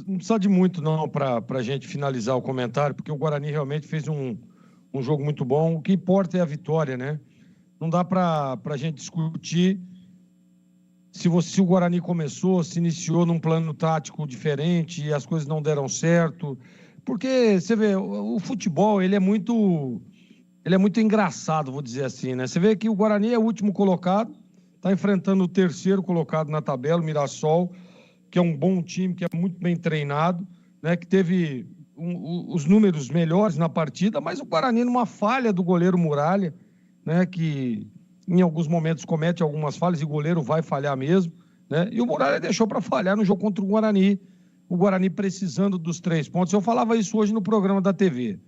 não precisa de muito não para a gente finalizar o comentário, porque o Guarani realmente fez um jogo muito bom. O que importa é a vitória, né? Não dá para a gente discutir se o Guarani começou, se iniciou num plano tático diferente e as coisas não deram certo. Porque, você vê, o futebol, ele é muito engraçado, vou dizer assim, né? Você vê que o Guarani é o último colocado, está enfrentando o terceiro colocado na tabela, o Mirassol, que é um bom time, que é muito bem treinado, né? Que teve os números melhores na partida, mas o Guarani numa falha do goleiro Muralha, né? Que em alguns momentos comete algumas falhas e o goleiro vai falhar mesmo, né? E o Muralha deixou para falhar no jogo contra o Guarani precisando dos 3 pontos. Eu falava isso hoje no programa da TV.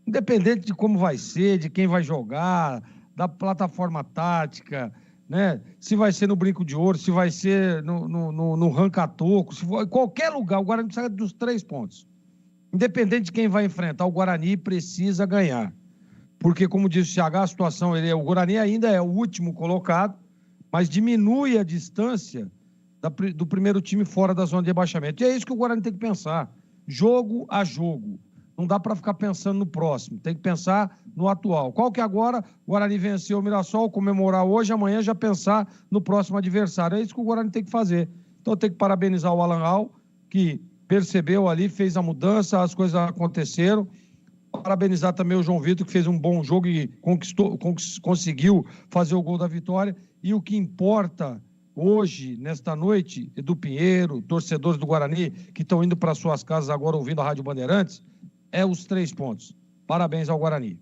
Independente de como vai ser, de quem vai jogar, da plataforma tática, né? Se vai ser no Brinco de Ouro, se vai ser no Ranca-Toco, se for em qualquer lugar, o Guarani precisa dos 3 pontos. Independente de quem vai enfrentar, o Guarani precisa ganhar. Porque, como disse o CH, a situação, o Guarani ainda é o último colocado, mas diminui a distância do primeiro time fora da zona de rebaixamento. E é isso que o Guarani tem que pensar, jogo a jogo. Não dá para ficar pensando no próximo, tem que pensar no atual. Qual que agora o Guarani venceu o Mirassol, comemorar hoje, amanhã já pensar no próximo adversário. É isso que o Guarani tem que fazer. Então tem que parabenizar o Alan Al, que percebeu ali, fez a mudança, as coisas aconteceram. Parabenizar também o João Vitor, que fez um bom jogo e conseguiu fazer o gol da vitória. E o que importa hoje, nesta noite, Edu Pinheiro, torcedores do Guarani, que estão indo para suas casas agora ouvindo a Rádio Bandeirantes, é os 3 pontos. Parabéns ao Guarani.